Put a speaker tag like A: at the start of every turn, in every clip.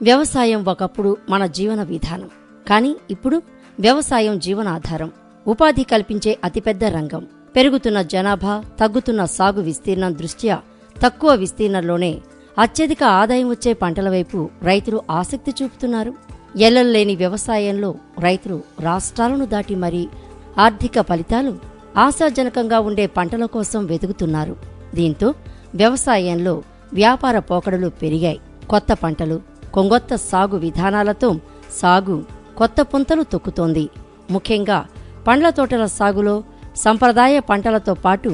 A: వ్యవసాయం ఒకప్పుడు మన జీవన విధానం. కానీ ఇప్పుడు వ్యవసాయం జీవనాధారం, ఉపాధి కల్పించే అతిపెద్ద రంగం. పెరుగుతున్న జనాభా, తగ్గుతున్న సాగు విస్తీర్ణం దృష్ట్యా తక్కువ విస్తీర్ణంలోనే అత్యధిక ఆదాయం వచ్చే పంటల వైపు రైతులు ఆసక్తి చూపుతున్నారు. ఎల్లలేని వ్యవసాయంలో రైతులు రాష్ట్రాలను దాటి మరీ ఆర్థిక ఫలితాలు ఆశాజనకంగా ఉండే పంటల కోసం వెతుకుతున్నారు. దీంతో వ్యవసాయంలో వ్యాపార పోకడలు పెరిగాయి. కొత్త పంటలు, కొంగొత్త సాగు విధానాలతో సాగు కొత్త పుంతలు తొక్కుతోంది. ముఖ్యంగా పండ్ల తోటల సాగులో సంప్రదాయ పంటలతో పాటు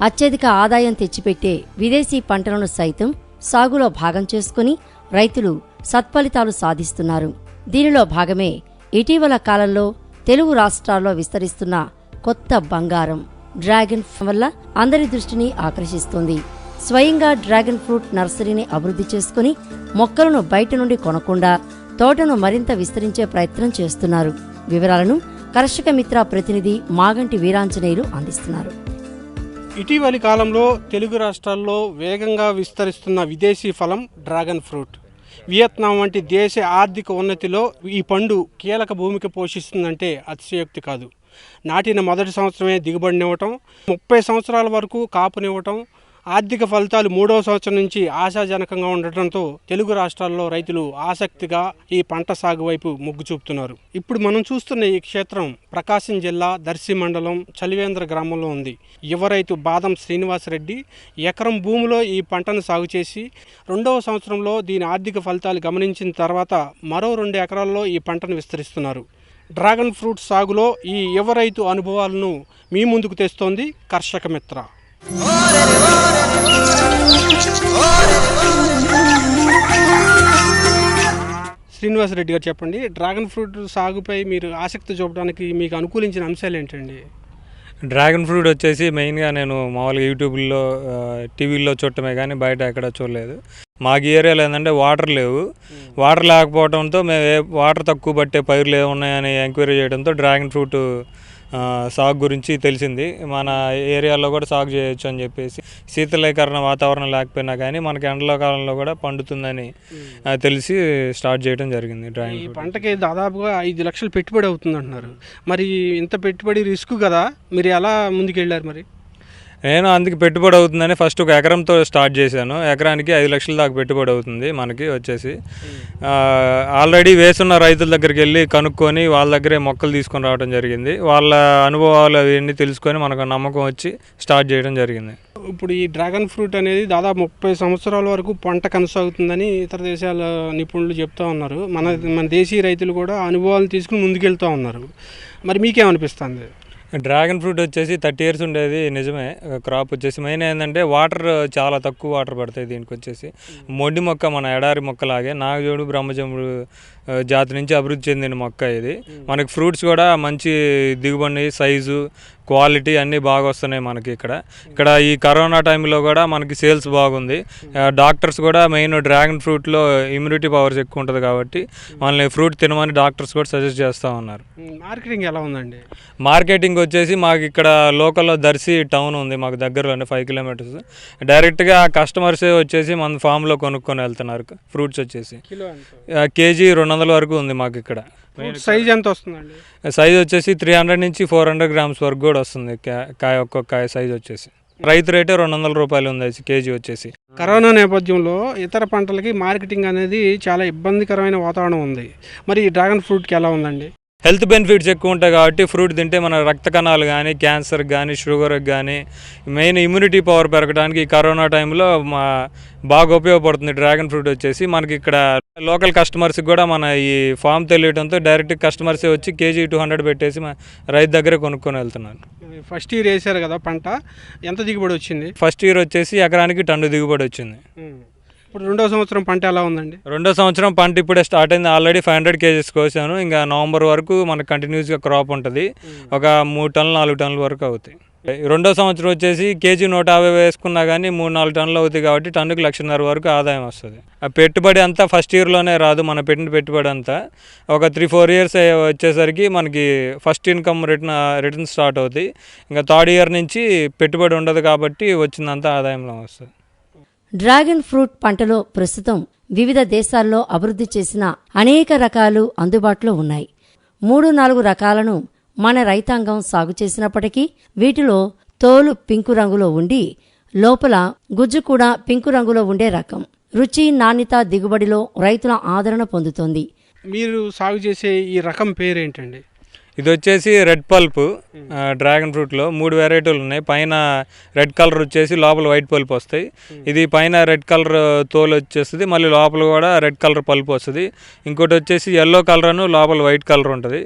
A: అత్యధిక ఆదాయం తెచ్చిపెట్టే విదేశీ పంటలను సైతం సాగులో భాగం చేసుకుని రైతులు సత్ఫలితాలు సాధిస్తున్నారు. దీనిలో భాగమే ఇటీవల కాలంలో తెలుగు రాష్ట్రాల్లో విస్తరిస్తున్న కొత్త బంగారం డ్రాగన్ వల్ల అందరి దృష్టిని ఆకర్షిస్తోంది. స్వయంగా డ్రాగన్ ఫ్రూట్ నర్సరీని అభివృద్ధి చేసుకుని మొక్కలను బయట నుండి కొనకుండా తోటను మరింత విస్తరించే ప్రయత్నం చేస్తున్నారు. వివరాలను కర్షక మిత్ర ప్రతినిధి మాగంటి వీరాంజనేయులు అందిస్తున్నారు.
B: ఇటీవలి కాలంలో తెలుగు రాష్ట్రాల్లో వేగంగా విస్తరిస్తున్న విదేశీ ఫలం డ్రాగన్ ఫ్రూట్. వియత్నాం వంటి దేశ ఆర్థిక ఉన్నతిలో ఈ పండు కీలక భూమిక పోషిస్తుందంటే అతిశయోక్తి కాదు. నాటిన మొదటి సంవత్సరమే దిగుబడినివ్వటం, 30 సంవత్సరాల వరకు కాపునివ్వటం, ఆర్థిక ఫలితాలు 3వ సంవత్సరం నుంచి ఆశాజనకంగా ఉండటంతో తెలుగు రాష్ట్రాల్లో రైతులు ఆసక్తిగా ఈ పంట సాగు వైపు మొగ్గు చూపుతున్నారు. ఇప్పుడు మనం చూస్తున్న ఈ క్షేత్రం ప్రకాశం జిల్లా దర్శి మండలం చలివేంద్ర గ్రామంలో ఉంది. యువ రైతు బాదం శ్రీనివాసరెడ్డి ఎకరం భూమిలో ఈ పంటను సాగు చేసి 2వ సంవత్సరంలో దీని ఆర్థిక ఫలితాలు గమనించిన తర్వాత మరో 2 ఎకరాల్లో ఈ పంటను విస్తరిస్తున్నారు. డ్రాగన్ ఫ్రూట్ సాగులో ఈ యువ రైతు అనుభవాలను మీ ముందుకు తెస్తోంది కర్షక మిత్ర. శ్రీనివాసరెడ్డి గారు చెప్పండి, డ్రాగన్ ఫ్రూట్ సాగుపై మీరు ఆసక్తి చూపడానికి మీకు అనుకూలించిన అంశాలు ఏంటండి?
C: డ్రాగన్ ఫ్రూట్ వచ్చేసి మెయిన్గా నేను మామూలుగా యూట్యూబ్లో టీవీల్లో చూడటమే కానీ బయట ఎక్కడ చూడలేదు. మాకు ఏరియాలో ఏంటంటే వాటర్ లేవు. వాటర్ లేకపోవడంతో మేము వాటర్ తక్కువ పట్టే పైర్లు ఏమున్నాయని ఎంక్వైరీ చేయడంతో డ్రాగన్ ఫ్రూట్ సాగు గురించి తెలిసింది. మన ఏరియాలో కూడా సాగు చేయొచ్చు అని చెప్పేసి, శీతలీకరణ వాతావరణం లేకపోయినా కానీ మనకి ఎండల కాలంలో కూడా పండుతుందని తెలిసి స్టార్ట్ చేయడం జరిగింది. డ్రాగన్
B: ఈ పంటకి దాదాపుగా 5 లక్షలు పెట్టుబడి అవుతుంది అంటున్నారు. మరి ఇంత పెట్టుబడి రిస్క్ కదా, మీరు ఎలా ముందుకెళ్ళారు? మరి
C: నేను అందుకు పెట్టుబడి అవుతుందని ఫస్ట్ ఒక ఎకరంతో స్టార్ట్ చేశాను. ఎకరానికి 5 లక్షల దాకా పెట్టుబడి అవుతుంది మనకి వచ్చేసి. ఆల్రెడీ వేసున్న రైతుల దగ్గరికి వెళ్ళి కనుక్కొని వాళ్ళ దగ్గరే మొక్కలు తీసుకొని రావడం జరిగింది. వాళ్ళ అనుభవాలు అవన్నీ తెలుసుకొని మనకు నమ్మకం వచ్చి స్టార్ట్ చేయడం జరిగింది.
B: ఇప్పుడు ఈ డ్రాగన్ ఫ్రూట్ అనేది దాదాపు 30 సంవత్సరాల వరకు పంట కొనసాగుతుందని ఇతర దేశాల నిపుణులు చెప్తూ ఉన్నారు. మన దేశీయ రైతులు కూడా అనుభవాలు తీసుకుని ముందుకెళ్తూ ఉన్నారు. మరి మీకేమనిపిస్తుంది?
C: డ్రాగన్ ఫ్రూట్ వచ్చేసి 30 years ఉండేది నిజమే. క్రాప్ వచ్చేసి మెయిన్ ఏంటంటే వాటర్ చాలా తక్కువ వాటర్ పడతాయి దీనికి వచ్చేసి. మొండి మొక్క మన ఎడారి మొక్కలాగే నాగజోడు బ్రహ్మజముడు జాతి నుంచి అభివృద్ధి చెందిన మొక్క ఇది. మనకి ఫ్రూట్స్ కూడా మంచి దిగుబడి, సైజు, క్వాలిటీ అన్నీ బాగా వస్తున్నాయి మనకి ఇక్కడ ఈ కరోనా టైంలో కూడా మనకి సేల్స్ బాగుంది. డాక్టర్స్ కూడా మెయిన్ డ్రాగన్ ఫ్రూట్లో ఇమ్యూనిటీ పవర్స్ ఎక్కువ ఉంటుంది కాబట్టి మనల్ని ఫ్రూట్ తినమని డాక్టర్స్ కూడా సజెస్ట్ చేస్తూ ఉన్నారు.
B: మార్కెటింగ్ ఎలా ఉందండి?
C: మార్కెటింగ్ వచ్చేసి మాకు ఇక్కడ లోకల్లో దర్శి టౌన్ ఉంది మాకు దగ్గరలోనే 5 kilometers. డైరెక్ట్గా కస్టమర్సే వచ్చేసి మన ఫామ్లో కొనుక్కొని వెళ్తున్నారు. ఫ్రూట్స్ వచ్చేసి కేజీ 200 వరకు ఉంది మాకు ఇక్కడ.
B: సైజ్ ఎంత వస్తుందండి?
C: సైజ్ వచ్చేసి 300 నుంచి 400 grams వరకు కూడా వస్తుంది ఒక్కొక్క కాయ సైజ్ వచ్చేసి. రైతు రేటే 200 రూపాయలు ఉంది కేజీ వచ్చేసి.
B: కరోనా నేపథ్యంలో ఇతర పంటలకి మార్కెటింగ్ అనేది చాలా ఇబ్బందికరమైన వాతావరణం ఉంది. మరి ఈ డ్రాగన్ ఫ్రూట్కి ఎలా ఉందండి?
C: హెల్త్ బెనిఫిట్స్ ఎక్కువ ఉంటాయి కాబట్టి ఫ్రూట్ తింటే మన రక్త కణాలు కానీ, క్యాన్సర్కి కానీ, షుగర్కి కానీ, మెయిన్ ఇమ్యూనిటీ పవర్ పెరగడానికి ఈ కరోనా టైంలో బాగా ఉపయోగపడుతుంది డ్రాగన్ ఫ్రూట్ వచ్చేసి. మనకి ఇక్కడ లోకల్ కస్టమర్స్కి కూడా మన ఈ ఫామ్ తెలియడంతో డైరెక్ట్ కస్టమర్సే వచ్చి కేజీ 200 పెట్టేసి రైతు దగ్గరే కొనుక్కొని వెళ్తున్నారు.
B: ఫస్ట్ ఇయర్ వేసారు కదా పంట, ఎంత దిగుబడి వచ్చింది?
C: ఫస్ట్ ఇయర్ వచ్చేసి ఎకరానికి 1 టన్ను దిగుబడి వచ్చింది.
B: ఇప్పుడు 2వ సంవత్సరం పంట ఎలా ఉందండి?
C: 2వ సంవత్సరం పంట ఇప్పుడే స్టార్ట్ అయింది. Already 500 kgs కోసాను. ఇంకా నవంబర్ వరకు మనకు కంటిన్యూస్గా క్రాప్ ఉంటుంది. ఒక 3 టన్నులు 4 టన్నుల వరకు అవుతాయి. రెండో సంవత్సరం వచ్చేసి కేజీ 150 వేసుకున్నా కానీ 3-4 టన్నులు అవుతాయి కాబట్టి టన్నుకు 1,50,000 వరకు ఆదాయం వస్తుంది. ఆ పెట్టుబడి అంతా ఫస్ట్ ఇయర్లోనే రాదు, మన పెట్టిన పెట్టుబడి అంతా ఒక 3-4 ఇయర్స్ వచ్చేసరికి మనకి ఫస్ట్ ఇన్కమ్ రిటర్న్ స్టార్ట్ అవుతాయి. ఇంకా థర్డ్ ఇయర్ నుంచి పెట్టుబడి ఉండదు కాబట్టి వచ్చిందంతా ఆదాయంలో వస్తుంది.
A: డ్రాగన్ ఫ్రూట్ పంటలో ప్రస్తుతం వివిధ దేశాల్లో అభివృద్ధి చేసిన అనేక రకాలు అందుబాటులో ఉన్నాయి. 3-4 రకాలను మన రైతాంగం సాగు చేసినప్పటికీ వీటిలో తోలు పింకు రంగులో ఉండి లోపల గుజ్జు కూడా పింకు రంగులో ఉండే రకం రుచి, నాణ్యత, దిగుబడిలో రైతుల ఆదరణ పొందుతోంది.
B: మీరు సాగు చేసే ఈ రకం పేరేంటండి?
C: ఇది వచ్చేసి రెడ్ పల్ప్. డ్రాగన్ ఫ్రూట్లో 3 వెరైటీలు ఉన్నాయి. పైన రెడ్ కలర్ వచ్చేసి లోపల వైట్ పల్ప్ వస్తాయి. ఇది పైన రెడ్ కలర్ తోలు వచ్చేస్తుంది, మళ్ళీ లోపల కూడా రెడ్ కలర్ పల్ప్ వస్తుంది. ఇంకోటి వచ్చేసి ఎల్లో కలర్ లోపల వైట్ కలర్ ఉంటుంది.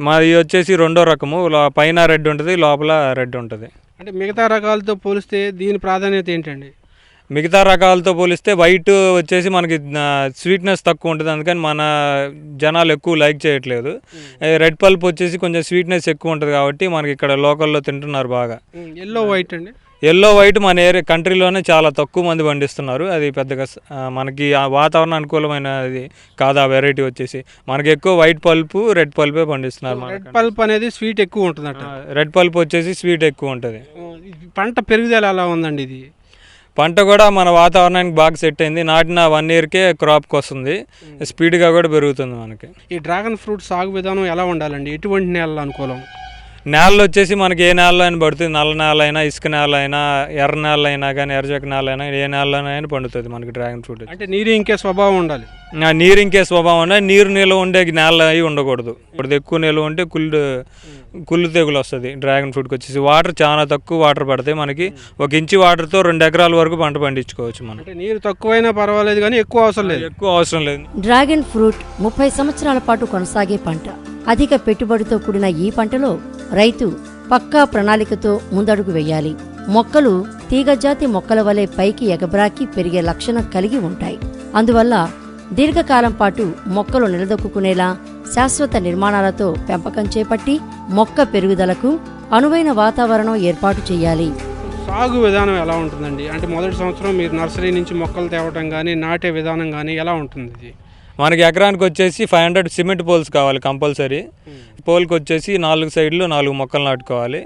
C: మాది వచ్చేసి రెండో రకము, పైన రెడ్ ఉంటుంది, లోపల రెడ్ ఉంటుంది.
B: అంటే మిగతా రకాలతో పోలిస్తే దీని ప్రాధాన్యత ఏంటండి?
C: మిగతా రకాలతో పోలిస్తే వైట్ వచ్చేసి మనకి స్వీట్నెస్ తక్కువ ఉంటుంది, అందుకని మన జనాలు ఎక్కువ లైక్ చేయట్లేదు. రెడ్ పల్ప్ వచ్చేసి కొంచెం స్వీట్నెస్ ఎక్కువ ఉంటుంది కాబట్టి మనకి ఇక్కడ లోకల్లో తింటున్నారు బాగా.
B: ఎల్లో వైట్ అండి?
C: ఎల్లో వైట్ మన ఏరియా కంట్రీలోనే చాలా తక్కువ మంది పండిస్తున్నారు. అది పెద్దగా మనకి ఆ వాతావరణ అనుకూలమైనది కాదు. ఆ వెరైటీ వచ్చేసి మనకి ఎక్కువ వైట్ పల్ప్, రెడ్ పల్పే పండిస్తున్నారు.
B: రెడ్ పల్ప్ అనేది స్వీట్ ఎక్కువ ఉంటుందట.
C: రెడ్ పల్ప్ వచ్చేసి స్వీట్ ఎక్కువ ఉంటుంది.
B: పంట పెరుగుదల ఎలా ఉందండి? ఇది
C: పంట కూడా మన వాతావరణానికి బాగా సెట్ అయింది. నాటిన 1 ఇయర్కే క్రాప్కి వస్తుంది, స్పీడ్గా కూడా పెరుగుతుంది మనకి.
B: ఈ డ్రాగన్ ఫ్రూట్ సాగు విధానం ఎలా ఉండాలండి? ఎటువంటి నేలలు అనుకూలం?
C: నేలలు వచ్చేసి మనకి ఏ నేలలో అయినా పడుతుంది. నల్ల నేల అయినా, ఇసుక నేల అయినా, ఎర్ర నేల అయినా కానీ, ఎర్రజక నేల అయినా, ఏ నేలలోనైనా పండుతుంది మనకి డ్రాగన్ ఫ్రూట్.
B: అంటే నీరు ఇంకే స్వభావం ఉండాలి.
C: నీరు ఇంకే స్వభావం ఉండాలి. నీరు నిల్వ ఉండే నేల అవి ఉండకూడదు. ఇప్పుడు ఎక్కువ నిల్వ ఉంటే కుళ్ళు తెగులు వస్తుంది. డ్రాగన్ ఫ్రూట్కి వచ్చేసి వాటర్ చాలా తక్కువ వాటర్ పడతాయి. మనకి 1 ఇంచు వాటర్తో 2 ఎకరాల వరకు పంట పండించుకోవచ్చు మనం.
B: అంటే నీరు తక్కువైనా పర్వాలేదు కానీ ఎక్కువ అవసరం లేదు.
C: ఎక్కువ అవసరం లేదు.
A: డ్రాగన్ ఫ్రూట్ 30 సంవత్సరాల పాటు కొనసాగే పంట. అధిక పెట్టుబడితో కూడిన ఈ పంటలో రైతు పక్కా ప్రణాళికతో ముందడుగు వేయాలి. మొక్కలు తీగజాతి మొక్కల వలె పైకి ఎగబ్రాకి పెరిగే లక్షణం కలిగి ఉంటాయి. అందువల్ల దీర్ఘకాలం పాటు మొక్కలు నిలదొక్కునేలా శాశ్వత నిర్మాణాలతో పెంపకం చేపట్టి మొక్క పెరుగుదలకు అనువైన వాతావరణం ఏర్పాటు చేయాలి.
B: సాగు విధానం ఎలా ఉంటుందండి? అంటే మొదటి సంవత్సరం మీరు నర్సరీ నుంచి మొక్కలు తేవటం కానీ, నాటే విధానం కానీ ఎలా ఉంటుంది?
C: మనకి ఎకరానికి వచ్చేసి 500 సిమెంట్ పోల్స్ కావాలి కంపల్సరీ. పోల్కి వచ్చేసి 4 సైడ్లు 4 మొక్కలు నాటుకోవాలి.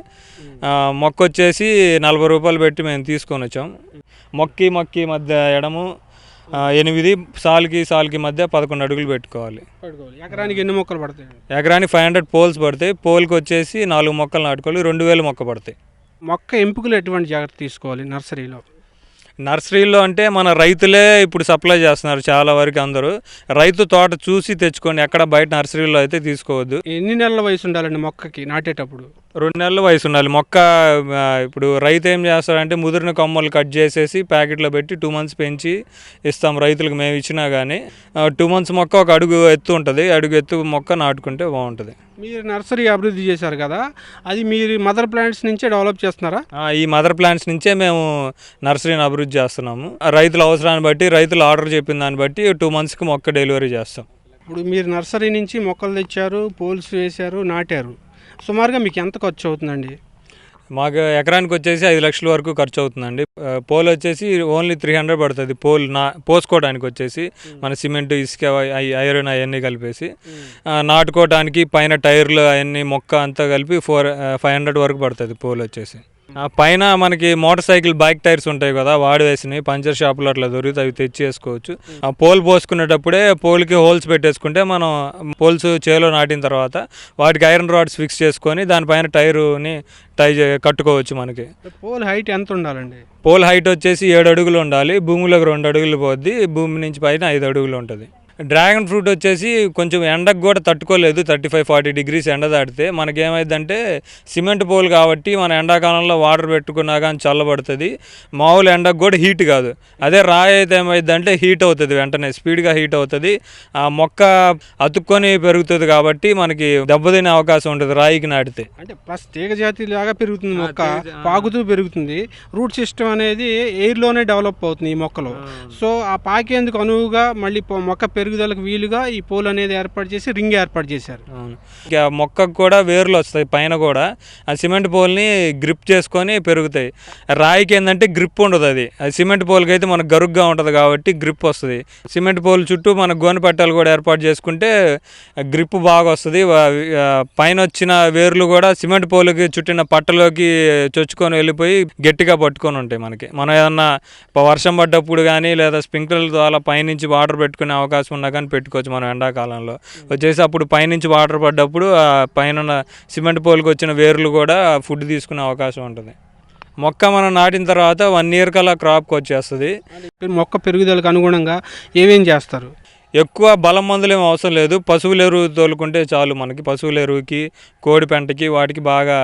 C: మొక్క వచ్చేసి 40 రూపాయలు పెట్టి మేము తీసుకొని వచ్చాం. మొక్కి మధ్య ఎడము 8, సాలుకి మధ్య 11 అడుగులు పెట్టుకోవాలి.
B: ఎకరానికి ఎన్ని మొక్కలు పడతాయి?
C: ఎకరానికి 500 పోల్స్ పడతాయి. పోల్కి వచ్చేసి 4 మొక్కలు నాటుకోవాలి. 2000 మొక్క పడతాయి.
B: మొక్క ఎంపికలు ఎటువంటి జాగ్రత్త తీసుకోవాలి నర్సరీలో?
C: నర్సరీలో అంటే మన రైతులే ఇప్పుడు సప్లై చేస్తున్నారు చాలా వరకు. అందరూ రైతు తోట చూసి తెచ్చుకోండి, ఎక్కడ బయట నర్సరీలో అయితే తీసుకోవద్దు.
B: ఎన్ని నెలల వయసు ఉండాలండి మొక్కకి నాటేటప్పుడు?
C: 2 నెలల వయసు ఉండాలి మొక్క. ఇప్పుడు రైతు ఏం చేస్తాడంటే ముదిరిన కొమ్మలు కట్ చేసేసి ప్యాకెట్లో పెట్టి 2 మంత్స్ పెంచి ఇస్తాం రైతులకు. మేము ఇచ్చినా కానీ 2 మంత్స్ మొక్క 1 అడుగు ఎత్తు ఉంటుంది. అడుగు ఎత్తు మొక్క నాటుకుంటే బాగుంటుంది.
B: మీరు నర్సరీ అభివృద్ధి చేశారు కదా, అది మీరు మదర్ ప్లాంట్స్ నుంచే డెవలప్ చేస్తున్నారా?
C: ఈ మదర్ ప్లాంట్స్ నుంచే మేము నర్సరీని అభివృద్ధి చేస్తున్నాము. రైతుల అవసరాన్ని బట్టి, రైతులు ఆర్డర్ చెప్పిన దాన్ని బట్టి 2 మంత్స్కి మొక్క డెలివరీ చేస్తాం.
B: ఇప్పుడు మీరు నర్సరీ నుంచి మొక్కలు తెచ్చారు, పోల్స్ వేశారు, నాటారు. సుమారుగా మీకు ఎంత ఖర్చు అవుతుందండి?
C: మాకు ఎకరానికి వచ్చేసి 5 లక్షల వరకు ఖర్చు అవుతుందండి. పోల్ వచ్చేసి ఓన్లీ 300 పడుతుంది. పోసుకోవడానికి వచ్చేసి మన సిమెంట్, ఇసుక, ఐరన్ అవన్నీ కలిపేసి. నాటుకోవడానికి పైన టైర్లు అవన్నీ మొక్క అంతా కలిపి 500 వరకు పడుతుంది పోల్ వచ్చేసి. పైన మనకి మోటార్ సైకిల్ బైక్ టైర్స్ ఉంటాయి కదా, వాడి వేసినవి పంచర్ షాపులో అట్లా దొరికితే అవి తెచ్చి వేసుకోవచ్చు. ఆ పోల్ పోసుకునేటప్పుడే పోల్కి హోల్స్ పెట్టేసుకుంటే మనం పోల్స్ చేలో నాటిన తర్వాత వాటికి ఐరన్ రాడ్స్ ఫిక్స్ చేసుకొని దానిపైన టైరుని కట్టుకోవచ్చు. మనకి
B: పోల్ హైట్ ఎంత ఉండాలండి?
C: పోల్ హైట్ వచ్చేసి 7 అడుగులు ఉండాలి. భూమిలోకి 2 అడుగులు పోద్ది. భూమి నుంచి పైన 5 అడుగులు ఉంటుంది. డ్రాగన్ ఫ్రూట్ వచ్చేసి కొంచెం ఎండకు కూడా తట్టుకోలేదు. 35-40 డిగ్రీస్ ఎండ దాటితే మనకేమైందంటే సిమెంట్ పోల్ కాబట్టి మన ఎండాకాలంలో వాటర్ పెట్టుకున్నా కానీ చల్లబడుతుంది. మామూలు ఎండకు కూడా హీట్ కాదు. అదే రాయి అయితే ఏమైందంటే హీట్ అవుతుంది, వెంటనే స్పీడ్గా హీట్ అవుతుంది. ఆ మొక్క అతుక్కొని పెరుగుతుంది కాబట్టి మనకి దెబ్బతినే అవకాశం ఉంటుంది రాయికి నాటితే.
B: అంటే ప్లస్ తీగ జాతి లాగా పెరుగుతుంది మొక్క, పాకుతూ పెరుగుతుంది. రూట్ సిస్టమ్ అనేది ఎయిర్లోనే డెవలప్ అవుతుంది ఈ మొక్కలో. సో ఆ పాకేందుకు అనువుగా మళ్ళీ మొక్క పెరుగుదలకు వీలుగా ఈ పోల్ అనేది ఏర్పాటు చేసి రింగ్ ఏర్పాటు చేశారు.
C: అవును. ఇంకా మొక్కకు కూడా వేర్లు వస్తాయి పైన కూడా. ఆ సిమెంట్ పోల్ని గ్రిప్ చేసుకొని పెరుగుతాయి. రాయికి ఏంటంటే గ్రిప్ ఉండదు. అది సిమెంట్ పోల్కి అయితే మనకు గరుగ్గా ఉంటుంది కాబట్టి గ్రిప్ వస్తుంది. సిమెంట్ పోల్ చుట్టూ మన గోనె పట్టాలు కూడా ఏర్పాటు చేసుకుంటే గ్రిప్ బాగా వస్తుంది. పైన వచ్చిన వేర్లు కూడా సిమెంట్ పోల్కి చుట్టిన పట్టలోకి చొచ్చుకొని వెళ్ళిపోయి గట్టిగా పట్టుకొని ఉంటాయి. మనం ఏదన్నా వర్షం పడ్డప్పుడు కానీ లేదా స్ప్రింక్లర్ ద్వారా పైనుంచి వాటర్ పెట్టుకునే అవకాశం ఉన్నా కానీ పెట్టుకోవచ్చు. మనం ఎండాకాలంలో వచ్చేసి అప్పుడు పైనుంచి వాటర్ పడ్డప్పుడు ఆ పైన సిమెంట్ పోల్కి వచ్చిన వేర్లు కూడా ఫుడ్ తీసుకునే అవకాశం ఉంటుంది. మొక్క మనం నాటిన తర్వాత 1 year కల్లా క్రాప్కి వచ్చేస్తుంది.
B: మొక్క పెరుగుదలకు అనుగుణంగా ఏమేం చేస్తారు?
C: ఎక్కువ బలం మందులు ఏమి అవసరం లేదు. పశువుల ఎరువు తోలుకుంటే చాలు. మనకి పశువుల ఎరువుకి, కోడి పెంటకి వాటికి బాగా,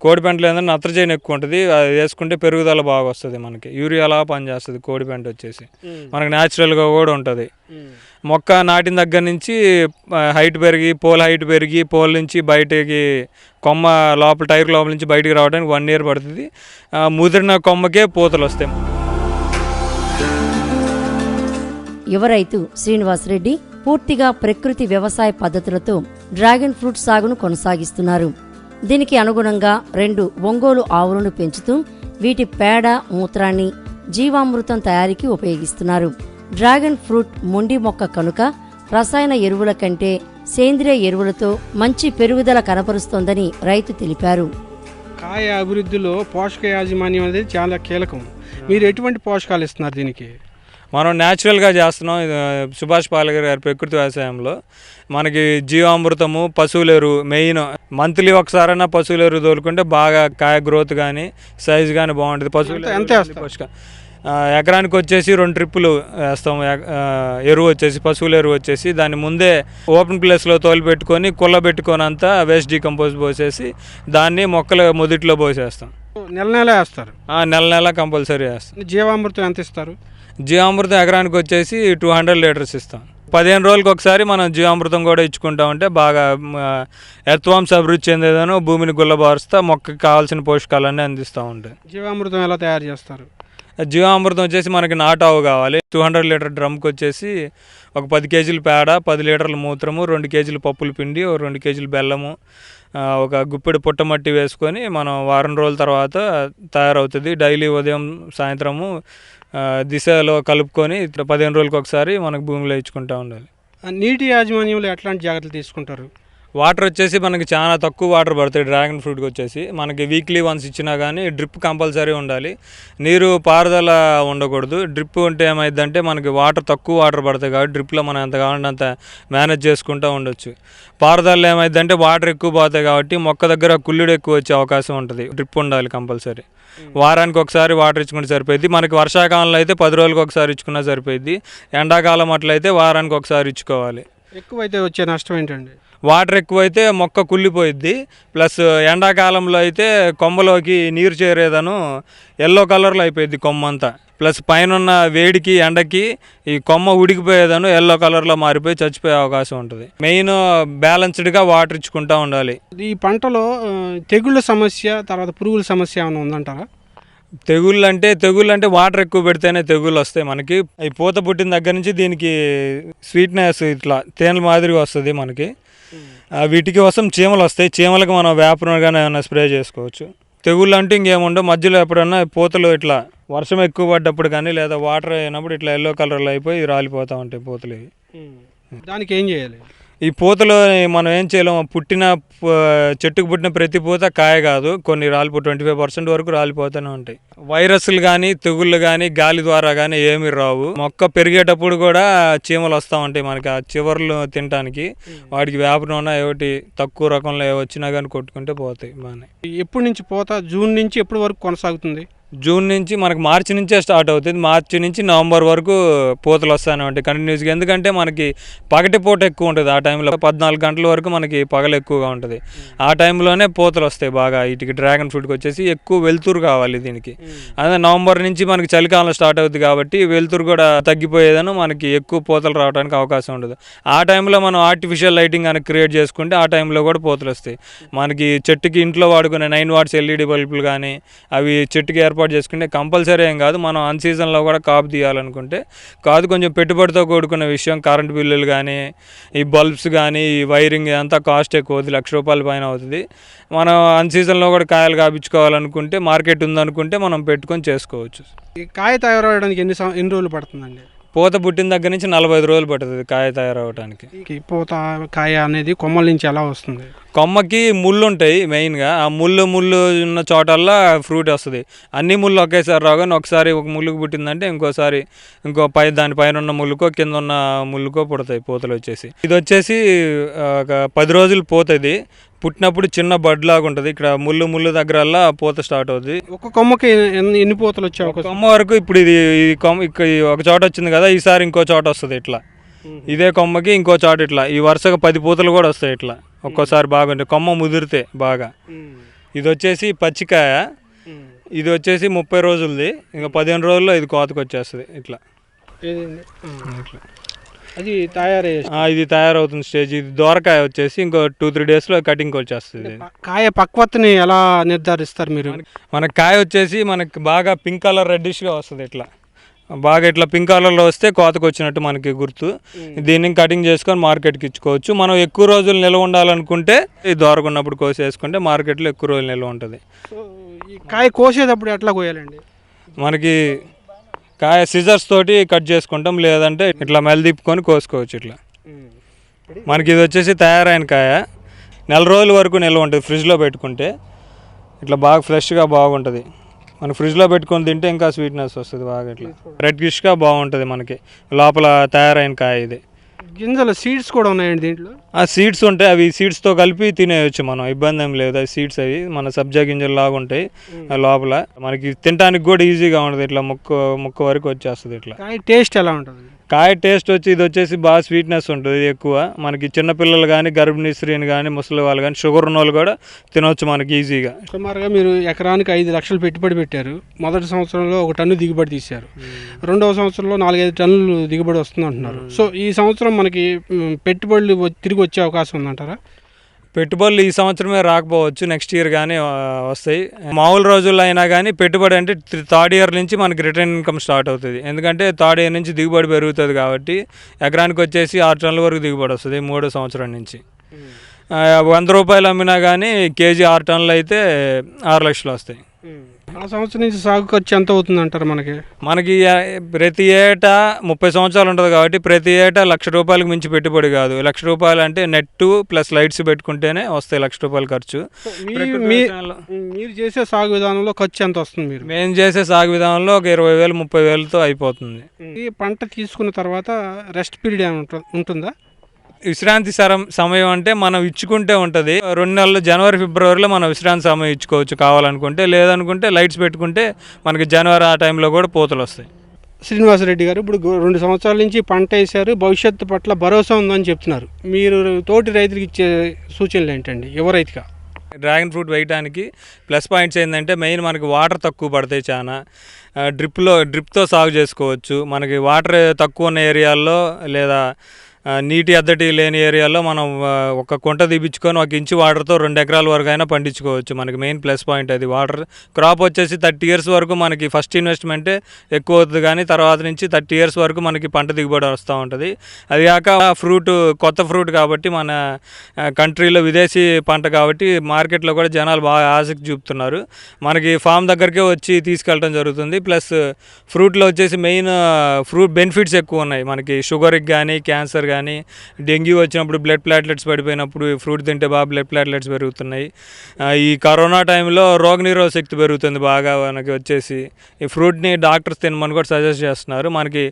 C: కోడి పెంటలో ఏంటంటే నత్రజని ఎక్కువ ఉంటుంది. అది వేసుకుంటే పెరుగుదల బాగా వస్తుంది. మనకి యూరియాలా పనిచేస్తుంది కోడి పెంట వచ్చేసి. మనకి న్యాచురల్గా కూడా ఉంటుంది. మొక్క నాటిన దగ్గర నుంచి హైట్ పెరిగి, పోల్ హైట్ పెరిగి, పోల్ నుంచి బయటికి కొమ్మ లోపల టైర్ లోపల నుంచి బయటికి రావడానికి 1 year పడుతుంది. ముదిరిన కొమ్మకే పూతలు వస్తాయి.
A: యువ రైతు శ్రీనివాసరెడ్డి పూర్తిగా ప్రకృతి వ్యవసాయ పద్ధతులతో డ్రాగన్ ఫ్రూట్ సాగును కొనసాగిస్తున్నారు. దీనికి అనుగుణంగా 2 ఒంగోలు ఆవులను పెంచుతూ వీటి పేడ, మూత్రాన్ని జీవామృతం తయారీకి ఉపయోగిస్తున్నారు. డ్రాగన్ ఫ్రూట్ మొండి మొక్క కనుక రసాయన ఎరువుల కంటే సేంద్రియ ఎరువులతో మంచి పెరుగుదల కనపరుస్తోందని రైతు తెలిపారు.
B: కాయ అభివృద్ధిలో పోషక యాజమాన్యం అనేది చాలా కీలకం. మీరు ఎటువంటి పోషకాలు ఇస్తున్నారు దీనికి?
C: మనం న్యాచురల్గా చేస్తున్నాం. సుభాష్ పాలేకర్ గారి ప్రకృతి వ్యవసాయంలో మనకి జీవామృతము, పశువుల ఎరువు మెయిన్. మంత్లీ ఒకసారైనా పశువుల ఎరువు తోలుకుంటే బాగా కాయ గ్రోత్ కానీ సైజు కానీ బాగుంటుంది. పశువుల ఎకరానికి వచ్చేసి 2 ట్రిప్పులు వేస్తాం. ఎరువు వచ్చేసి పశువుల ఎరువు వచ్చేసి దాన్ని ముందే ఓపెన్ ప్లేస్లో తోలు పెట్టుకొని కుళ్ళబెట్టుకొని అంతా వేస్ట్ డీకంపోజ్ పోసేసి దాన్ని మొక్కల మొదట్లో పోసేస్తాం.
B: నెల వేస్తారు?
C: నెల కంపల్సరీ వేస్తాం.
B: జీవామృతం ఎంత ఇస్తారు?
C: జీవామృతం ఎకరానికి వచ్చేసి 200 లీటర్స్ ఇస్తాం. 15 రోజులకు ఒకసారి మనం జీవామృతం కూడా ఇచ్చుకుంటా ఉంటే బాగా ఎర్త్వామ్స్ అభివృద్ధి చెందేదను భూమిని గుల్లబారుస్తా మొక్కకి కావాల్సిన పోషకాలన్నీ అందిస్తూ ఉంటాయి.
B: జీవామృతం ఎలా తయారు చేస్తారు?
C: జీవామృతం వచ్చేసి మనకి నాటావు కావాలి. 200 లీటర్ డ్రమ్కి వచ్చేసి ఒక 10 కేజీల పేడ, 10 లీటర్ల మూత్రము, 2 కేజీల పప్పుల పిండి, 2 కేజీల బెల్లము, ఒక గుప్పెడు పుట్టమట్టి వేసుకొని మనం వారం రోజుల తర్వాత తయారవుతుంది. డైలీ ఉదయం సాయంత్రము దిశలో కలుపుకొని 15 రోజులకు ఒకసారి మనకు భూమిలో ఇచ్చుకుంటూ ఉండాలి.
B: నీటి యాజమాన్యంలో ఎట్లాంటి జాగ్రత్తలు తీసుకుంటారు?
C: వాటర్ వచ్చేసి మనకి చాలా తక్కువ వాటర్ పడుతుంది. డ్రాగన్ ఫ్రూట్కి వచ్చేసి మనకి వీక్లీ వన్స్ ఇచ్చినా కానీ డ్రిప్ కంపల్సరీ ఉండాలి. నీరు పారుదల ఉండకూడదు. డ్రిప్ ఉంటే ఏమైందంటే మనకి తక్కువ వాటర్ పడతాయి కాబట్టి డ్రిప్లో మనం ఎంత కావాలంటే అంత మేనేజ్ చేసుకుంటూ ఉండొచ్చు. పారుదలలో ఏమైందంటే వాటర్ ఎక్కువ పోతాయి కాబట్టి మొక్క దగ్గర కుళ్ళుడు ఎక్కువ వచ్చే అవకాశం ఉంటుంది. డ్రిప్ ఉండాలి కంపల్సరీ. వారానికి ఒకసారి వాటర్ ఇచ్చుకుంటే సరిపోయింది. మనకి వర్షాకాలంలో అయితే 10 రోజులకు ఒకసారి ఇచ్చుకున్నా సరిపోయింది. ఎండాకాలం అట్లయితే వారానికి ఒకసారి ఇచ్చుకోవాలి.
B: ఎక్కువైతే వచ్చే నష్టం ఏంటండి?
C: వాటర్ ఎక్కువైతే మొక్క కుళ్ళిపోయిద్ది. ప్లస్ ఎండాకాలంలో అయితే కొమ్మలోకి నీరు చేరేదను ఎల్లో కలర్లో అయిపోయింది కొమ్మ అంతా. ప్లస్ పైన వేడికి ఎండకి ఈ కొమ్మ ఉడికిపోయేదను ఎల్లో కలర్లో మారిపోయి చచ్చిపోయే అవకాశం ఉంటుంది. మెయిన్ బ్యాలెన్స్డ్గా వాటర్ ఇచ్చుకుంటూ ఉండాలి.
B: ఈ పంటలో తెగుళ్ళ సమస్య, తర్వాత పురుగుల సమస్య ఏమైనా ఉందంటారా?
C: తెగుళ్ళు అంటే వాటర్ ఎక్కువ పెడితేనే తెగుళ్ళు వస్తాయి మనకి. ఈ పూత పుట్టిన దగ్గర నుంచి దీనికి స్వీట్నెస్ ఇట్లా తేనెల మాదిరిగా వస్తుంది మనకి. వీటికి కోసం చీమలు వస్తాయి. చీమలకు మనం వేపనగానే ఏమైనా స్ప్రే చేసుకోవచ్చు. తెగుళ్ళు అంటే ఇంకేముండవు. మధ్యలో ఎప్పుడన్నా పూతలు ఇట్లా వర్షం ఎక్కువ పడ్డప్పుడు కానీ లేదా వాటర్ అయినప్పుడు ఇట్లా ఎల్లో కలర్లో అయిపోయి రాలిపోతూ ఉంటాయి పూతలు.
B: దానికి ఏం చేయాలి?
C: ఈ పూతలో మనం ఏం చేయలేము. చెట్టుకు పుట్టిన ప్రతి పూత కాయ కాదు, కొన్ని 25% వరకు రాలిపోతూనే ఉంటాయి. వైరస్లు కానీ తెగుళ్ళు కానీ గాలి ద్వారా కానీ ఏమీ రావు. మొక్క పెరిగేటప్పుడు కూడా చీమలు వస్తూ ఉంటాయి మనకి ఆ చివర్లు తినడానికి. వాటికి వేప నూనె ఏమిటి తక్కువ రకంలో వచ్చినా కానీ కొట్టుకుంటే పోతాయి బాగానే.
B: ఎప్పటి నుంచి పూత? జూన్ నుంచి ఎప్పటి వరకు కొనసాగుతుంది?
C: జూన్ నుంచి మనకి మార్చి నుంచే స్టార్ట్ అవుతుంది. మార్చి నుంచి నవంబర్ వరకు పూతలు వస్తానే ఉంటాయి కంటిన్యూస్గా. ఎందుకంటే మనకి పగటి పూట ఎక్కువ ఉంటుంది. ఆ టైంలో 14 గంటల వరకు మనకి పగలు ఎక్కువగా ఉంటుంది. ఆ టైంలోనే పూతలు వస్తాయి బాగా. వీటికి డ్రాగన్ ఫ్రూట్కి వచ్చేసి ఎక్కువ వెలుతురు కావాలి దీనికి. అదే నవంబర్ నుంచి మనకి చలికాలం స్టార్ట్ అవుతుంది కాబట్టి వెలుతురు కూడా తగ్గిపోయేదను మనకి ఎక్కువ పూతలు రావడానికి అవకాశం ఉండదు. ఆ టైంలో మనం ఆర్టిఫిషియల్ లైటింగ్ అని క్రియేట్ చేసుకుంటే ఆ టైంలో కూడా పూతలు వస్తాయి మనకి. చెట్టుకి ఇంట్లో వాడుకునే 9 watts LED బల్బులు కానీ అవి చెట్టుకి ఏర్పాటు ఏర్పాటు చేసుకుంటే కంపల్సరీ ఏం కాదు. మనం అన్ సీజన్లో కూడా కాపు తీయాలనుకుంటే కాదు, కొంచెం పెట్టుబడితో కూడుకున్న విషయం. కరెంట్ బిల్లులు కానీ, ఈ బల్బ్స్ కానీ, ఈ వైరింగ్ అంతా కాస్ట్ ఎక్కువ అవుతుంది, ₹1,00,000 పైన అవుతుంది. మనం అన్ సీజన్లో కూడా కాయలు కాపించుకోవాలనుకుంటే, మార్కెట్ ఉందనుకుంటే మనం పెట్టుకొని చేసుకోవచ్చు.
B: ఈ కాయ తయారవడానికి ఎన్ని రోజులు పడుతుందండి?
C: పూత పుట్టిన దగ్గర నుంచి 45 రోజులు పడుతుంది కాయ తయారవడానికి.
B: ఈ పూత కాయ అనేది కొమ్మల నుంచి ఎలా వస్తుంది?
C: కొమ్మకి ముళ్ళు ఉంటాయి మెయిన్గా. ఆ ముళ్ళు ఉన్న చోటల్లా ఫ్రూట్ వస్తుంది. అన్ని ముళ్ళు ఒకేసారి రావు, కానీ ఒకసారి ఒక ముళ్ళుకు పుట్టిందంటే ఇంకోసారి దానిపైన ఉన్న ముళ్ళుకో కింద ఉన్న ముళ్ళుకో పుడతాయి పూతలు వచ్చేసి. ఇది వచ్చేసి ఒక 10 రోజులు పూతది. పుట్టినప్పుడు చిన్న బడ్ లాగా ఉంటుంది. ఇక్కడ ముళ్ళు దగ్గరల్లా పూత స్టార్ట్ అవుతుంది.
B: ఒక కొమ్మకి ఎన్ని పూతలు వచ్చాయి? ఒక
C: కొమ్మ వరకు ఇప్పుడు ఇది కొమ్మ ఇక్కడ ఒక చోట వచ్చింది కదా, ఈసారి ఇంకో చోట వస్తుంది. ఇట్లా ఇదే కొమ్మకి ఇంకో చోట ఇట్లా ఈ వరుసగా 10 పూతలు కూడా వస్తాయి. ఇట్లా ఒక్కోసారి బాగుంటాయి కొమ్మ ముదిరితే బాగా. ఇది వచ్చేసి పచ్చికాయ. ఇది వచ్చేసి 30 రోజులది. ఇంకా 15 రోజుల్లో ఇది కోతకు వచ్చేస్తుంది. ఇట్లా ఇట్లా
B: అది
C: ఇది తయారవుతుంది స్టేజ్. ఇది దోరకాయ వచ్చేసి ఇంకో 2-3 డేస్లో కటింగ్కి వచ్చేస్తుంది.
B: కాయ పక్వతని ఎలా నిర్ధారిస్తారు మీరు?
C: మనకి కాయ వచ్చేసి మనకి బాగా పింక్ కలర్ రెడ్డిష్గా వస్తుంది. ఇట్లా బాగా ఇట్లా పింక్ కలర్లో వస్తే కోతకు వచ్చినట్టు మనకి గుర్తు. దీన్ని కటింగ్ చేసుకొని మార్కెట్కి ఇచ్చుకోవచ్చు. మనం ఎక్కువ రోజులు నిల్వ ఉండాలనుకుంటే ఈ దోరకున్నప్పుడు కోసేసుకుంటే మార్కెట్లో ఎక్కువ రోజులు నిల్వ ఉంటుంది.
B: ఈ కాయ కోసేటప్పుడు ఎట్లా కోయాలండి?
C: మనకి కాయ సిజర్స్ తోటి కట్ చేసుకుంటాం, లేదంటే ఇట్లా మెలదిప్పుకొని కోసుకోవచ్చు. ఇట్లా మనకి ఇది వచ్చేసి తయారైన కాయ 4 రోజుల వరకు నిల్వ ఉంటుంది ఫ్రిడ్జ్లో పెట్టుకుంటే. ఇట్లా బాగా ఫ్రెష్గా బాగుంటుంది. మనం ఫ్రిడ్జ్లో పెట్టుకొని తింటే ఇంకా స్వీట్నెస్ వస్తుంది బాగా. ఇట్లా రెడ్డిష్గా బాగుంటుంది మనకి లోపల తయారైన కాయ. ఇది
B: గింజల సీడ్స్ కూడా ఉన్నాయండి దీంట్లో?
C: ఆ సీడ్స్ ఉంటాయి, అవి సీడ్స్తో కలిపి తినేయచ్చు మనం, ఇబ్బంది ఏం లేదు. అవి సీడ్స్ అవి మన సబ్జా గింజలు లాగా ఉంటాయి లోపల. మనకి తినడానికి కూడా ఈజీగా ఉంటుంది. ఇట్లా ముక్క వరకు వచ్చేస్తుంది. ఇట్లా
B: కాయ టేస్ట్ ఎలా ఉంటుంది?
C: కాయ టేస్ట్ ఇది వచ్చేసి బాగా స్వీట్నెస్ ఉంటుంది ఎక్కువ. మనకి చిన్నపిల్లలు కానీ, గర్భిణీ స్త్రీని కానీ, ముసలి వాళ్ళు కానీ, షుగర్ ఉన్న వాళ్ళు కూడా తినవచ్చు మనకి ఈజీగా.
B: సుమారుగా మీరు ఎకరానికి 5 లక్షలు పెట్టుబడి పెట్టారు. మొదటి సంవత్సరంలో 1 టన్ను దిగుబడి తీశారు. రెండవ సంవత్సరంలో 4-5 టన్నులు దిగుబడి వస్తుంది అంటున్నారు. సో ఈ సంవత్సరం మనకి పెట్టుబడులు తిరిగి వచ్చే అవకాశం ఉందంటారా?
C: పెట్టుబడులు ఈ సంవత్సరమే రాకపోవచ్చు, నెక్స్ట్ ఇయర్ కానీ వస్తాయి. మామూలు రోజుల్లో అయినా కానీ పెట్టుబడి అంటే 3rd ఇయర్ నుంచి మనకి రిటర్న్ ఇన్కమ్ స్టార్ట్ అవుతుంది. ఎందుకంటే 3rd ఇయర్ నుంచి దిగుబడి పెరుగుతుంది కాబట్టి ఎకరానికి వచ్చేసి 6 టన్నుల వరకు దిగుబడి వస్తుంది 3వ సంవత్సరం నుంచి. ₹100 అమ్మినా కానీ కేజీ 6 టన్నులు అయితే 6 లక్షలు వస్తాయి.
B: ఆ సంవత్సరం నుంచి సాగు ఖర్చు ఎంత అవుతుంది అంటారు?
C: మనకి ప్రతి ఏటా 30 సంవత్సరాలు ఉంటుంది కాబట్టి ప్రతి ఏటా ₹1,00,000 మించి పెట్టుబడి కాదు. ₹1,00,000 అంటే నెట్ ప్లస్ లైట్స్ పెట్టుకుంటేనే వస్తాయి ₹1,00,000 ఖర్చు.
B: మీరు చేసే సాగు విధానంలో ఖర్చు ఎంత వస్తుంది?
C: మేము చేసే సాగు విధానంలో ఒక 20,000-30,000తో అయిపోతుంది.
B: ఈ పంట తీసుకున్న తర్వాత రెస్ట్ పీరియడ్ ఏమైనా ఉంటుందా?
C: విశ్రాంతి సమయం అంటే మనం ఇచ్చుకుంటే ఉంటుంది. 2 నెలలు జనవరి ఫిబ్రవరిలో మనం విశ్రాంతి సమయం ఇచ్చుకోవచ్చు కావాలనుకుంటే. లేదనుకుంటే లైట్స్ పెట్టుకుంటే మనకి జనవరి ఆ టైంలో కూడా పూతలు వస్తాయి.
B: శ్రీనివాసరెడ్డి గారు, ఇప్పుడు 2 సంవత్సరాల నుంచి పంట వేశారు, భవిష్యత్తు పట్ల భరోసా ఉందని చెప్తున్నారు. మీరు తోటి రైతులకు ఇచ్చే సూచనలు ఏంటండి యువ రైతుగా?
C: డ్రాగన్ ఫ్రూట్ వేయడానికి ప్లస్ పాయింట్స్ ఏంటంటే మెయిన్ మనకి వాటర్ తక్కువ పడతాయి చాలా. డ్రిప్తో సాగు చేసుకోవచ్చు. మనకి వాటర్ తక్కువ ఉన్న ఏరియాల్లో లేదా నీటి అద్దటి లేని ఏరియాలో మనం ఒక కుంట తీపించుకొని 1 ఇంచు వాటర్తో 2 ఎకరాల వరకు అయినా పండించుకోవచ్చు. మనకి మెయిన్ ప్లస్ పాయింట్ అది. వాటర్ క్రాప్ వచ్చేసి 30 ఇయర్స్ వరకు మనకి ఫస్ట్ ఇన్వెస్ట్మెంటే ఎక్కువ అవుతుంది, కానీ తర్వాత నుంచి 30 ఇయర్స్ వరకు మనకి పంట దిగుబడి వస్తూ ఉంటుంది. అది కాక కొత్త ఫ్రూట్ కాబట్టి మన కంట్రీలో విదేశీ పంట కాబట్టి మార్కెట్లో కూడా జనాలు బాగా ఆసక్తి చూపుతున్నారు. మనకి ఫామ్ దగ్గరికే వచ్చి తీసుకెళ్ళడం జరుగుతుంది. ప్లస్ ఫ్రూట్లో వచ్చేసి మెయిన్ ఫ్రూట్ బెనిఫిట్స్ ఎక్కువ ఉన్నాయి మనకి. షుగర్కి కానీ, క్యాన్సర్ కానీ, డెంగ్యూ వచ్చినప్పుడు బ్లడ్ ప్లాట్లెట్స్ పడిపోయినప్పుడు ఫ్రూట్ తింటే బాగా బ్లడ్ ప్లాట్లెట్స్ పెరుగుతున్నాయి. ఈ కరోనా టైంలో రోగనిరోధక శక్తి పెరుగుతుంది బాగా మనకి వచ్చేసి. ఈ ఫ్రూట్ని డాక్టర్స్ తినమని కూడా సజెస్ట్ చేస్తున్నారు. మనకి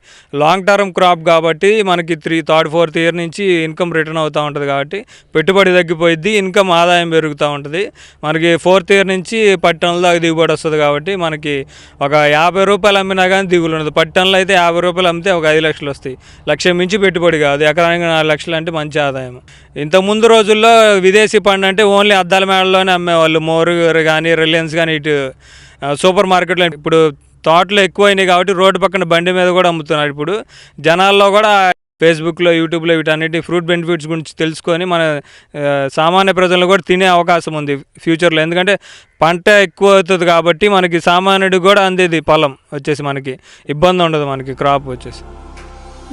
C: లాంగ్ టర్మ్ క్రాప్ కాబట్టి మనకి 3rd 4th ఇయర్ నుంచి ఇన్కమ్ రిటర్న్ అవుతూ ఉంటుంది కాబట్టి పెట్టుబడి తగ్గిపోయిద్ది, ఇన్కమ్ ఆదాయం పెరుగుతూ ఉంటుంది. మనకి 4th ఇయర్ నుంచి 10 టన్నుల దాకా దిగుబడి వస్తుంది కాబట్టి మనకి ఒక ₹50 అమ్మినా కానీ దిగులు ఉండదు. 10 టన్నులు అయితే ₹50 అమ్మితే ఒక 5 లక్షలు వస్తాయి. లక్ష మించి పెట్టుబడి కాదు. ఎకరానికి 4 లక్షలు అంటే మంచి ఆదాయం. ఇంతకుముందు రోజుల్లో విదేశీ పండు అంటే ఓన్లీ అద్దాల మేడలోనే అమ్మేవాళ్ళు. మోర్ కానీ, రిలయన్స్ కానీ, ఇటు సూపర్ మార్కెట్లో. ఇప్పుడు తోటలు ఎక్కువైనాయి కాబట్టి రోడ్డు పక్కన బండి మీద కూడా అమ్ముతున్నారు. ఇప్పుడు జనాల్లో కూడా ఫేస్బుక్లో, యూట్యూబ్లో వీటన్నిటి ఫ్రూట్ బెనిఫిట్స్ గురించి తెలుసుకొని మన సామాన్య ప్రజలు కూడా తినే అవకాశం ఉంది ఫ్యూచర్లో. ఎందుకంటే పంట ఎక్కువ అవుతుంది కాబట్టి మనకి సామాన్యుడికి కూడా అందేది ఫలం వచ్చేసి, మనకి ఇబ్బంది ఉండదు మనకి క్రాప్ వచ్చేసి.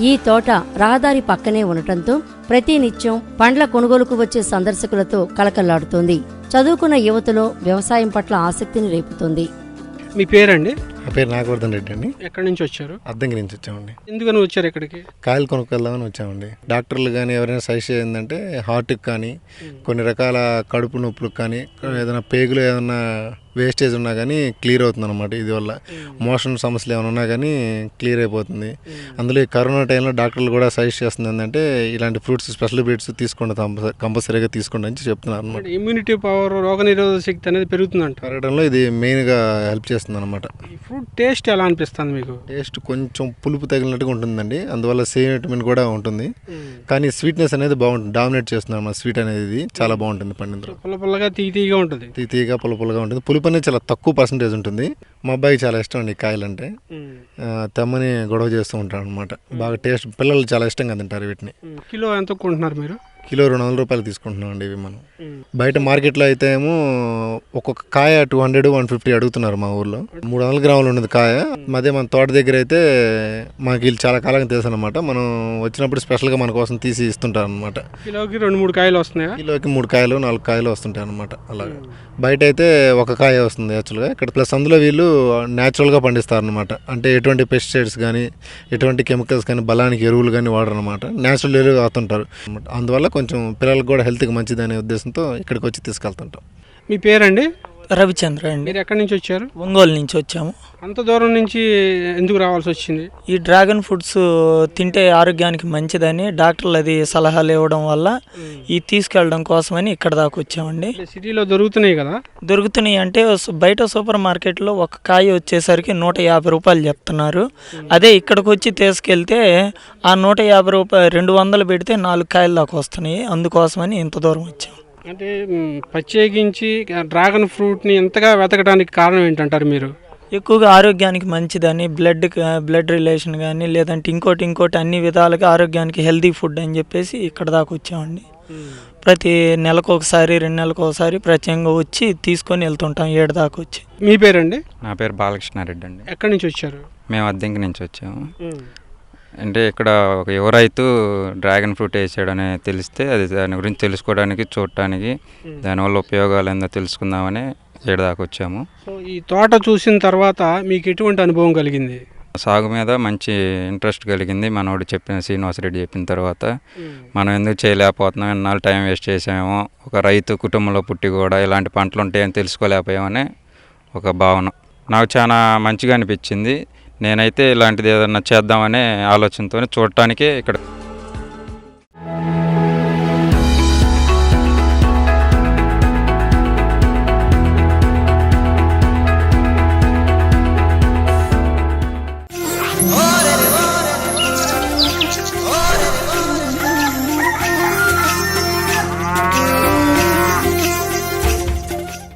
A: ఈ తోట రహదారి పక్కనే ఉండటంతో ప్రతి నిత్యం పండ్ల కొనుగోలుకు వచ్చే సందర్శకులతో కలకల్లాడుతోంది. చదువుకున్న యువతలో వ్యవసాయం పట్ల ఆసక్తిని రేపుతోంది.
B: మీ పేరండి?
D: నా పేరు నాగవర్ధన్ రెడ్డి అండి.
B: ఎక్కడి నుంచి వచ్చారు?
D: అద్దంకి నుంచి వచ్చామండి.
B: ఎందుకని వచ్చారు ఇక్కడికి?
D: కాయలు కొనుక్కెళ్దామని వచ్చామండి. డాక్టర్లు కానీ ఎవరైనా సజెస్ట్ ఏంటంటే హార్ట్కి కానీ కొన్ని రకాల కడుపు నొప్పులకు కానీ ఏదైనా పేగులు ఏదైనా వేస్టేజ్ ఉన్నా కానీ క్లియర్ అవుతుంది అనమాట. ఇది వల్ల మోషన్ సమస్యలు ఏమైనా ఉన్నా కానీ క్లియర్ అయిపోతుంది. అందులో ఈ కరోనా టైంలో డాక్టర్లు కూడా సజెస్ట్ చేస్తుంది ఏంటంటే ఇలాంటి ఫ్రూట్స్, స్పెషల్ బ్రీడ్స్ తీసుకోండి, కంపల్సరీగా తీసుకోండి అని చెప్తున్నారు అనమాట.
B: ఇమ్యూనిటీ పవర్, రోగనిరోధక శక్తి అనేది పెరుగుతుందంట.
D: పెరగడంలో ఇది మెయిన్గా హెల్ప్ చేస్తుంది అనమాట.
B: ఈ ఫ్రూట్ టేస్ట్ ఎలా అనిపిస్తుంది మీకు?
D: టేస్ట్ కొంచెం పులుపు తగిలినట్టుగా ఉంటుందండి. అందువల్ల సి విటమిన్ కూడా ఉంటుంది. కానీ స్వీట్నెస్ అనేది బాగుంటుంది, డామినేట్ చేస్తుంది అన్నమాట. స్వీట్ అనేది ఇది చాలా బాగుంటుంది పండించడం.
B: పుల్ల పుల్లగా తీగా ఉంటుంది.
D: తీగా పుల్లగా ఉంటుంది. పులుపు అనేది చాలా తక్కువ పర్సెంటేజ్ ఉంటుంది. మా అబ్బాయికి చాలా ఇష్టం అండి కాయలంటే. తెమ్మని గొడవ చేస్తూ ఉంటాడు అనమాట. బాగా టేస్ట్, పిల్లలు చాలా ఇష్టంగా తింటారు వీటిని.
B: కిలో ఎంత కొంటున్నారు మీరు?
D: కిలో 200 రూపాయలు తీసుకుంటున్నాం అండి ఇవి మనం. బయట మార్కెట్లో అయితే ఏమో ఒక్కొక్క కాయ 200, 150 అడుగుతున్నారు. మా ఊర్లో 300 గ్రాములు ఉండదు కాయ. అదే మన తోట దగ్గర అయితే మాకు వీళ్ళు చాలా కాలంగా తెలుసు అనమాట. మనం వచ్చినప్పుడు స్పెషల్గా మన కోసం తీసి ఇస్తుంటారు అనమాట.
B: కిలోకి 2-3 కాయలు వస్తున్నాయి.
D: కిలోకి 3 కాయలు 4 కాయలు వస్తుంటాయి అనమాట. అలాగా బయట అయితే ఒక కాయ వస్తుంది యాక్చువల్గా. ఇక్కడ ప్లస్ అందులో వీళ్ళు న్యాచురల్గా పండిస్తారు అనమాట. అంటే ఎటువంటి పెస్టిసైడ్స్ కానీ ఎటువంటి కెమికల్స్ కానీ బలానికి ఎరువులు కానీ వాడరు అనమాట. న్యాచురల్ ఎరువులు అవుతుంటారు. అందువల్ల కొంచెం పిల్లలకు కూడా హెల్త్కి మంచిది అనే ఉద్దేశంతో ఇక్కడికి వచ్చి తీసుకెళ్తుంటాం.
B: మీ పేరండి?
E: రవిచంద్ర అండి.
B: మీరు ఎక్కడి నుంచి వచ్చారు?
E: ఒంగోలు నుంచి వచ్చాము.
B: అంత దూరం నుంచి ఎందుకు రావాల్సి వచ్చింది?
E: ఈ డ్రాగన్ ఫ్రూట్స్ తింటే ఆరోగ్యానికి మంచిదని డాక్టర్లు అది సలహాలు ఇవ్వడం వల్ల ఈ తీసుకెళ్ళడం కోసమని ఇక్కడ దాకా వచ్చామండి.
B: సిటీలో దొరుకుతున్నాయి కదా?
E: దొరుకుతున్నాయి అంటే బయట సూపర్ మార్కెట్లో ఒక కాయ వచ్చేసరికి 150 రూపాయలు చెప్తున్నారు. అదే ఇక్కడికి వచ్చి తీసుకెళ్తే ఆ 150 రూపాయలు 200 పెడితే 4 కాయలు దాకా వస్తున్నాయి. అందుకోసమని ఇంత దూరం వచ్చాము.
B: అంటే ప్రత్యేకించి డ్రాగన్ ఫ్రూట్ని ఎంతగా వెతకడానికి కారణం ఏంటంటారు మీరు?
E: ఎక్కువగా ఆరోగ్యానికి మంచిదని, బ్లడ్ రిలేషన్ కానీ లేదంటే ఇంకోటి అన్ని విధాలుగా ఆరోగ్యానికి హెల్తీ ఫుడ్ అని చెప్పేసి ఇక్కడ దాకా వచ్చామండి. ప్రతి నెలకు ఒకసారి 2 నెలలకు ఒకసారి ప్రత్యేకంగా వచ్చి తీసుకొని వెళ్తుంటాం 7 దాకా వచ్చి.
B: మీ పేరండి?
F: నా పేరు బాలకృష్ణారెడ్డి అండి.
B: ఎక్కడి నుంచి వచ్చారు?
F: మేము అద్దెంకి నుంచి వచ్చాము. అంటే ఇక్కడ ఒక యువ రైతు డ్రాగన్ ఫ్రూట్ వేసాడని తెలిస్తే అది దాని గురించి తెలుసుకోవడానికి, చూడటానికి, దానివల్ల ఉపయోగాలు ఏందో తెలుసుకుందామని 7 దాకా వచ్చాము.
B: సో ఈ తోట చూసిన తర్వాత మీకు ఎటువంటి అనుభవం కలిగింది?
F: సాగు మీద మంచి ఇంట్రెస్ట్ కలిగింది. మనోడు చెప్పిన శ్రీనివాసరెడ్డి చెప్పిన తర్వాత మనం ఎందుకు చేయలేకపోతున్నాం, ఎన్నాళ్ళు టైం వేస్ట్ చేసామేమో, ఒక రైతు కుటుంబంలో పుట్టి కూడా ఇలాంటి పంటలు ఉంటాయని తెలుసుకోలేకపోయామని ఒక భావన నాకు చాలా మంచిగా అనిపించింది. నేనైతే ఇలాంటిది ఏదన్నా చేద్దామనే ఆలోచనతో చూడటానికే ఇక్కడ